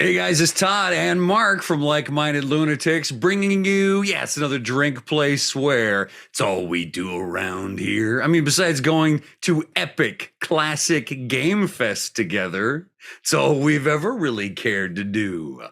Hey guys, it's Todd and Mark from Like Minded Lunatics bringing you, yes, another drink, play, swear. It's all we do around here. I mean, besides going to epic, classic Game Fest together, it's all we've ever really cared to do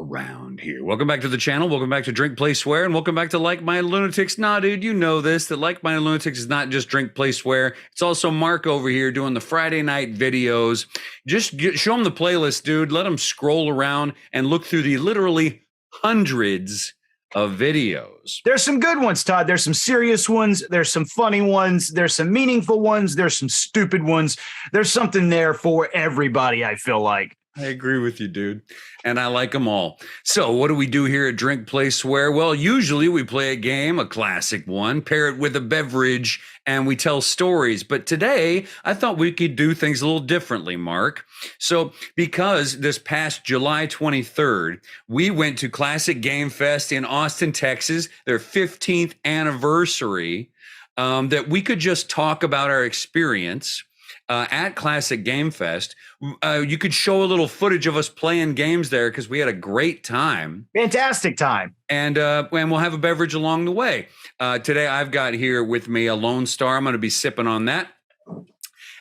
around here. Welcome back to the channel. Welcome back to Drink, Play, Swear, and welcome back to Like Minded Lunatics. Nah, dude, you know this, that Like Minded Lunatics is not just Drink, Play, Swear. It's also Mark over here doing the Friday night videos. Just show them the playlist, dude. Let them scroll around and look through the literally hundreds of videos. There's some good ones, Todd. There's some serious ones. There's some funny ones. There's some meaningful ones. There's some stupid ones. There's something there for everybody, I feel like. I agree with you, dude. And I like them all. So what do we do here at Drink, Play, Swear? Well, usually we play a game, a classic one, pair it with a beverage, and we tell stories. But today, I thought we could do things a little differently, Mark. So because this past July 23rd, we went to Classic Game Fest in Austin, Texas, their 15th anniversary, that we could just talk about our experience at Classic Game Fest. You could show a little footage of us playing games there because we had a great time. Fantastic time. And we'll have a beverage along the way. Today, I've got here with me a Lone Star. I'm going to be sipping on that.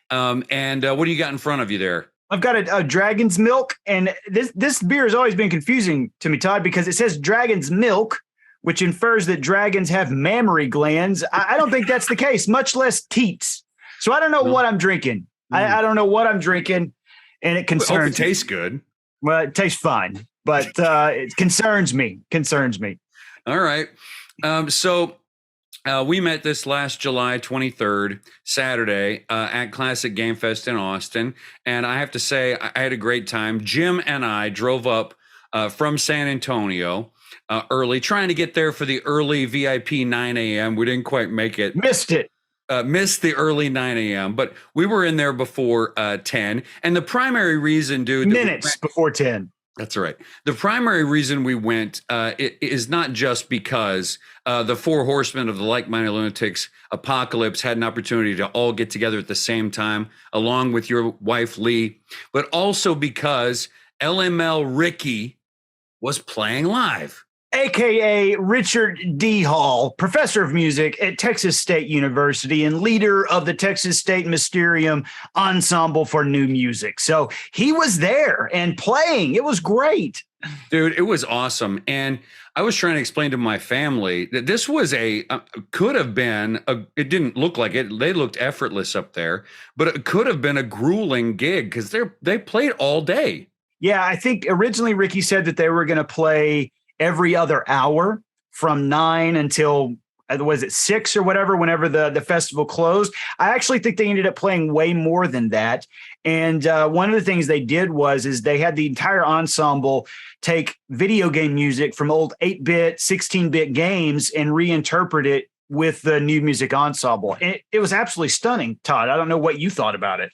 And what do you got in front of you there? I've got a Dragon's Milk, and this beer has always been confusing to me, Todd, because it says Dragon's Milk, which infers that dragons have mammary glands. I don't think that's the case, much less teats. So I don't know what I'm drinking. I don't know what I'm drinking, and it concerns me. I hope it tastes good. Well, it tastes fine, but it concerns me. All right. So we met this last July 23rd, Saturday, at Classic Game Fest in Austin. And I have to say, I had a great time. Jim and I drove up from San Antonio early, trying to get there for the early VIP 9 a.m. We didn't quite make it. Missed it. Missed the early 9 a.m., but we were in there before 10. And the primary reason, dude... Minutes before 10. That's right. The primary reason we went is not just because the four horsemen of the Like Minded Lunatics apocalypse had an opportunity to all get together at the same time, along with your wife, Lee, but also because LML Ricky was playing live. AKA Richard D. Hall, professor of music at Texas State University and leader of the Texas State Mysterium Ensemble for New Music. So he was there and playing. It was great. Dude, it was awesome. And I was trying to explain to my family that this was could have been, it didn't look like it. They looked effortless up there, but it could have been a grueling gig because they played all day. Yeah, I think originally Ricky said that they were going to play every other hour from 9 until, was it 6 or whatever, whenever the festival closed. I actually think they ended up playing way more than that. And one of the things they did is they had the entire ensemble take video game music from old 8-bit, 16-bit games and reinterpret it with the new music ensemble. And it was absolutely stunning, Todd. I don't know what you thought about it.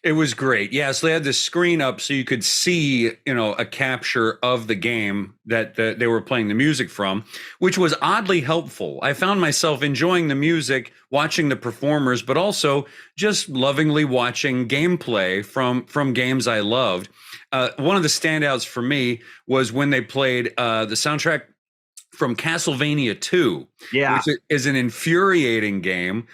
It was great. Yeah, so they had the screen up so you could see, a capture of the game that they were playing the music from, which was oddly helpful. I found myself enjoying the music, watching the performers, but also just lovingly watching gameplay from games I loved. One of the standouts for me was when they played the soundtrack from Castlevania 2, which is an infuriating game.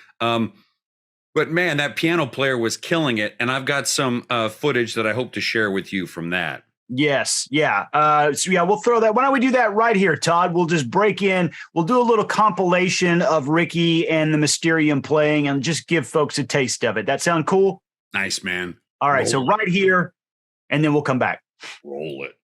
But man, that piano player was killing it. And I've got some footage that I hope to share with you from that. Yes. Yeah. We'll throw that. Why don't we do that right here, Todd? We'll just break in. We'll do a little compilation of Ricky and the Mysterium playing and just give folks a taste of it. That sound cool? Nice, man. All right. So right here, and then we'll come back. Roll it.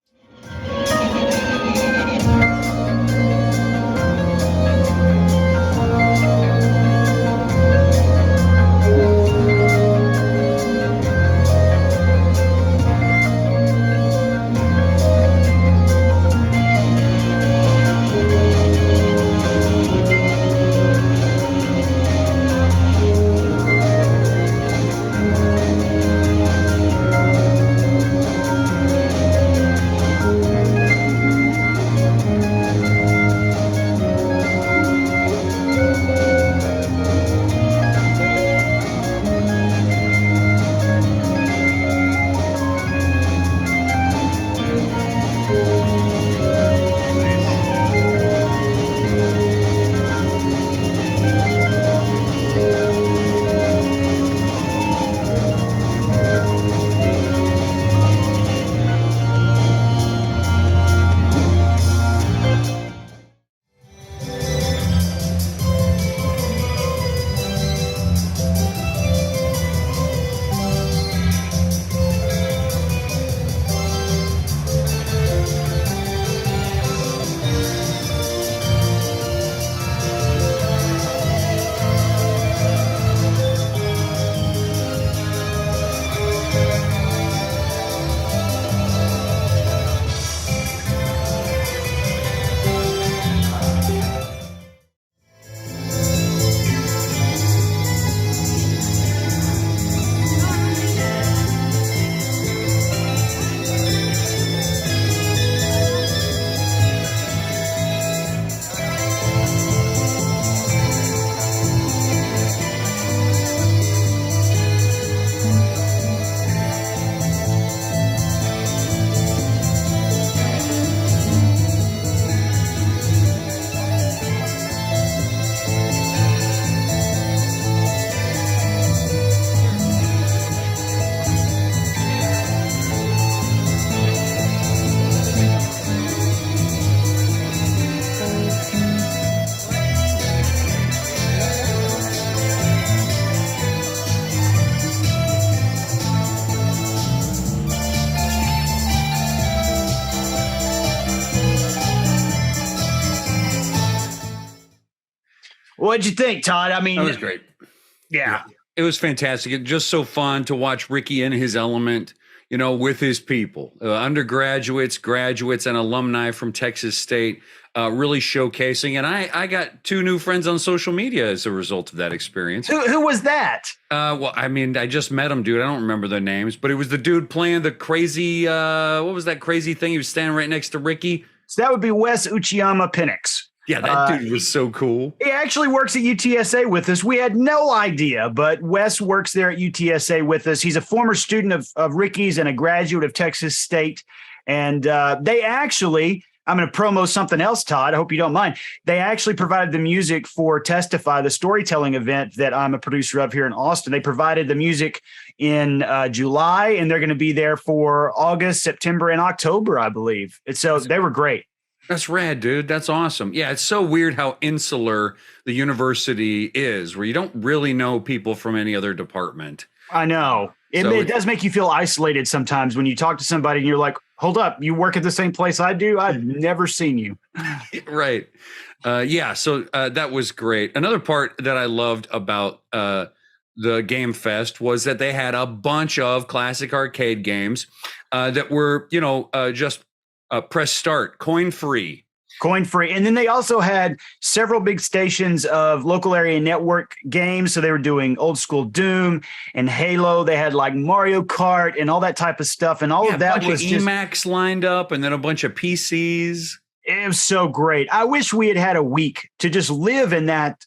What'd you think, Todd? I That mean, was great. yeah. It was fantastic. It just so fun to watch Ricky in his element, with his people, undergraduates, graduates, and alumni from Texas State, really showcasing. And I got 2 new friends on social media as a result of that experience. Who was that? Well, I mean, I just met him, dude. I don't remember their names, but it was the dude playing the crazy, what was that crazy thing? He was standing right next to Ricky. So that would be Wes Uchiyama Penix. Yeah, that dude was so cool. He actually works at UTSA with us. We had no idea, but Wes works there at UTSA with us. He's a former student of Ricky's and a graduate of Texas State. And they actually, I'm going to promo something else, Todd. I hope you don't mind. They actually provided the music for Testify, the storytelling event that I'm a producer of here in Austin. They provided the music in July, and they're going to be there for August, September, and October, I believe. And so they were great. That's rad, dude. That's awesome. Yeah, it's so weird how insular the university is, where you don't really know people from any other department. I know. It does make you feel isolated sometimes when you talk to somebody and you're like, hold up, you work at the same place I do? I've never seen you. Right. So that was great. Another part that I loved about the Game Fest was that they had a bunch of classic arcade games that were, just press start, coin free. Coin free. And then they also had several big stations of local area network games. So they were doing old school Doom and Halo. They had like Mario Kart and all that type of stuff. And all of that was just Emacs lined up, and then a bunch of PCs. It was so great. I wish we had a week to just live in that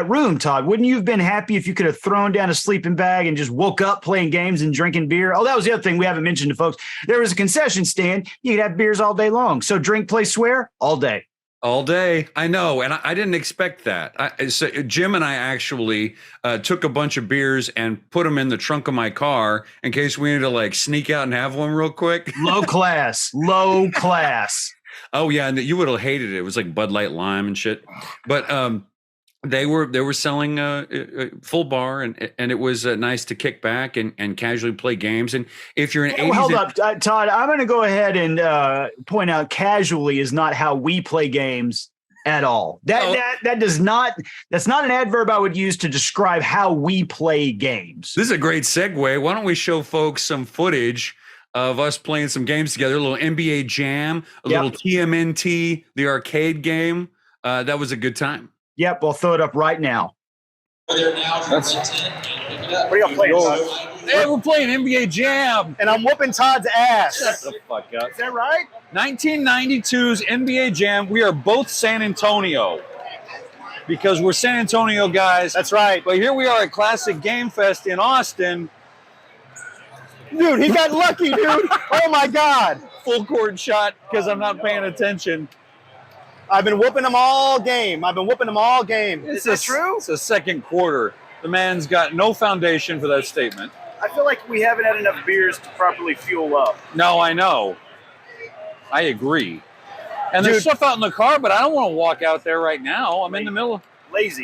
room, Todd. Wouldn't you have been happy if you could have thrown down a sleeping bag and just woke up playing games and drinking beer? Oh, that was the other thing we haven't mentioned to folks. There was a concession stand. You could have beers all day long. So drink, play, swear all day. All day. I know. And I didn't expect that. So Jim and I actually took a bunch of beers and put them in the trunk of my car in case we needed to sneak out and have one real quick. Low class. Oh, yeah. And you would have hated it. It was like Bud Light Lime and shit. But they were selling a full bar, and it was nice to kick back and casually play games. And if you're an 80s, hold up, Todd, I'm going to go ahead and point out casually is not how we play games at all. That's not an adverb I would use to describe how we play games. This is a great segue. Why don't we show folks some footage of us playing some games together? A little NBA Jam, a little TMNT, the arcade game. That was a good time. Yep, we'll throw it up right now. What are y'all playing? Hey, we're playing NBA Jam. And I'm whooping Todd's ass. Shut the fuck up. Is that right? 1992's NBA Jam. We are both San Antonio because we're San Antonio guys. That's right. But here we are at Classic Game Fest in Austin. Dude, he got lucky, dude. Oh, my God. Full court shot because I'm not paying attention. I've been whooping them all game. Is that true? It's the second quarter. The man's got no foundation for that statement. I feel like we haven't had enough beers to properly fuel up. No, I know. I agree. And there's stuff out in the car, but I don't want to walk out there right now. I'm in the middle. Lazy.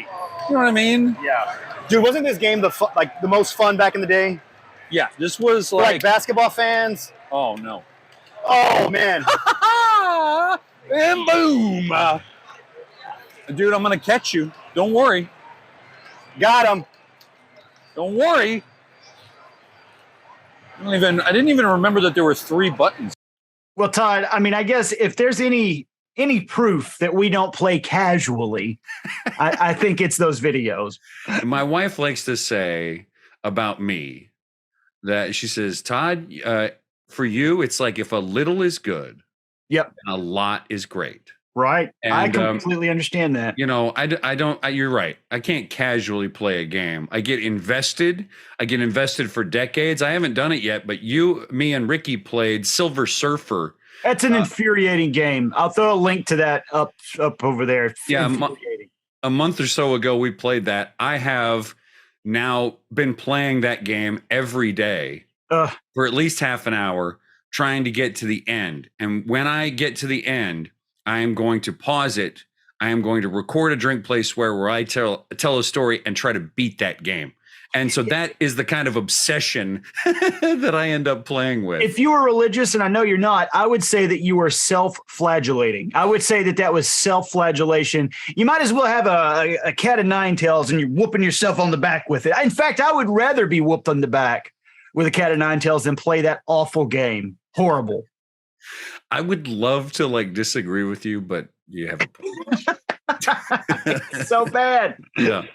You know what I mean? Yeah. Dude, wasn't this game the most fun back in the day? Yeah, this was For like basketball fans? Oh, no. Oh, man. And boom. Dude, I'm going to catch you. Don't worry. Got him. Don't worry. I didn't even remember that there were 3 buttons. Well, Todd, I mean, I guess if there's any proof that we don't play casually, I think it's those videos. My wife likes to say about me that she says, Todd, for you, it's like if a little is good, yep, and a lot is great. Right. And, I completely understand that. You're right. I can't casually play a game. I get invested for decades. I haven't done it yet, but me and Ricky played Silver Surfer. That's an infuriating game. I'll throw a link to that up over there. Yeah. A month or so ago, we played that. I have now been playing that game every day for at least half an hour, trying to get to the end. And when I get to the end, I am going to pause it. I am going to record a drink, play, swear where I tell a story and try to beat that game. And so that is the kind of obsession that I end up playing with. If you were religious, and I know you're not, I would say that you were self-flagellating. I would say that was self-flagellation. You might as well have a cat of nine tails and you're whooping yourself on the back with it. In fact, I would rather be whooped on the back with a cat of nine tails than play that awful game. Horrible. I would love to like disagree with you, but you have a point. So bad. Yeah.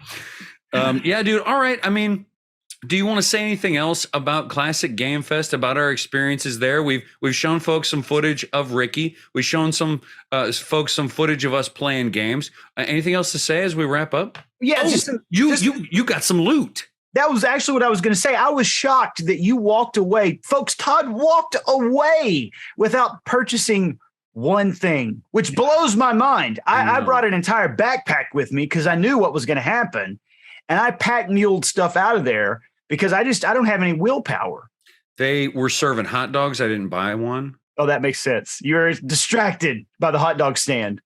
Yeah, dude. All right. I mean, do you want to say anything else about Classic Game Fest, about our experiences there? We've shown folks some footage of Ricky. We've shown some folks some footage of us playing games. Anything else to say as we wrap up? Yeah, you got some loot. That was actually what I was going to say. I was shocked that you walked away. Folks, Todd walked away without purchasing one thing, which blows my mind. I brought an entire backpack with me because I knew what was going to happen. And I pack muled stuff out of there because I don't have any willpower. They were serving hot dogs. I didn't buy one. Oh, that makes sense. You're distracted by the hot dog stand.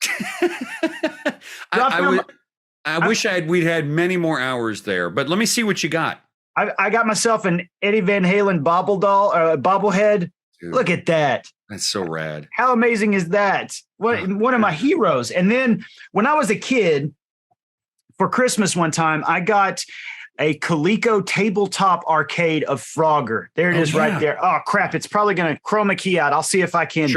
I wish we'd had many more hours there, but let me see what you got. I got myself an Eddie Van Halen bobblehead. Dude, look at that. That's so rad. How amazing is that? One of my heroes. And then when I was a kid, for Christmas one time, I got a Coleco tabletop arcade of Frogger. There it is right there. Oh, crap. It's probably going to chroma key out. I'll see if I can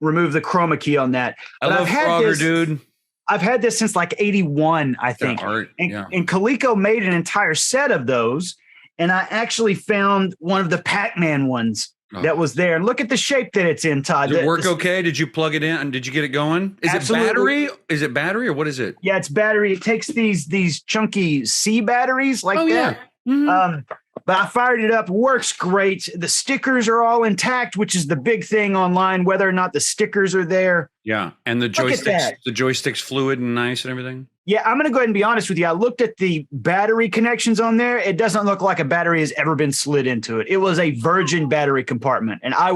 remove the chroma key on that. But I love Frogger, dude. I've had this since like 81, I think. And Coleco made an entire set of those. And I actually found one of the Pac-Man ones that was there. And look at the shape that it's in, Todd. Did it work okay? Did you plug it in? And did you get it going? Is it battery? Is it battery or what is it? Yeah, it's battery. It takes these chunky C batteries like that. Yeah. Mm-hmm. But I fired it up. Works great. The stickers are all intact, which is the big thing online, whether or not the stickers are there. Yeah. And the joystick's fluid and nice and everything. Yeah, I'm going to go ahead and be honest with you. I looked at the battery connections on there. It doesn't look like a battery has ever been slid into it. It was a virgin battery compartment. And I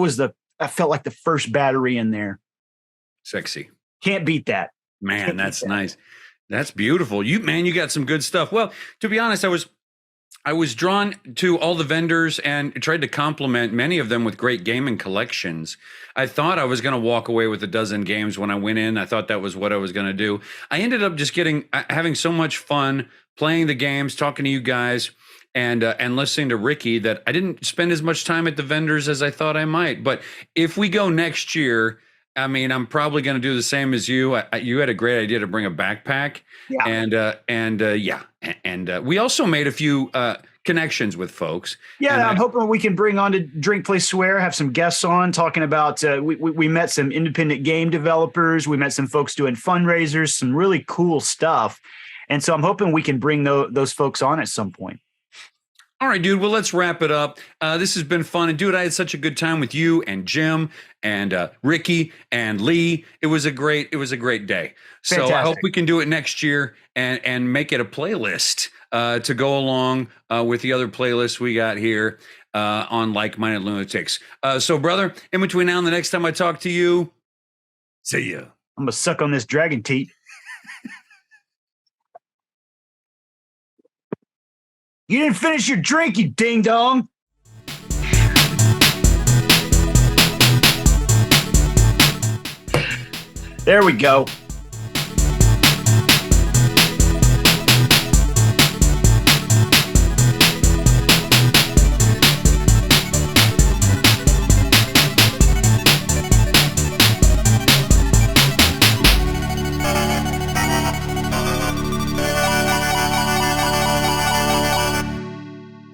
felt like the first battery in there. Sexy. Can't beat that. Man, that's nice. That's beautiful. You got some good stuff. Well, to be honest, I was drawn to all the vendors and tried to compliment many of them with great gaming collections. I thought I was going to walk away with a dozen games when I went in. I thought that was what I was going to do. I ended up just having so much fun playing the games, talking to you guys, and listening to Ricky that I didn't spend as much time at the vendors as I thought I might. But if we go next year, I mean, I'm probably going to do the same as you. You had a great idea to bring a backpack, and we also made a few connections with folks. Yeah, I'm hoping we can bring on to Drink, Play, Swear, have some guests on talking about. We met some independent game developers. We met some folks doing fundraisers, some really cool stuff, and so I'm hoping we can bring those folks on at some point. All right, dude. Well, let's wrap it up. This has been fun. And, dude, I had such a good time with you and Jim and Ricky and Lee. It was a great day. Fantastic. So I hope we can do it next year and make it a playlist to go along with the other playlists we got here on Like Minded Lunatics. So, brother, in between now and the next time I talk to you, see ya. I'm going to suck on this dragon teat. You didn't finish your drink, you ding dong. There we go.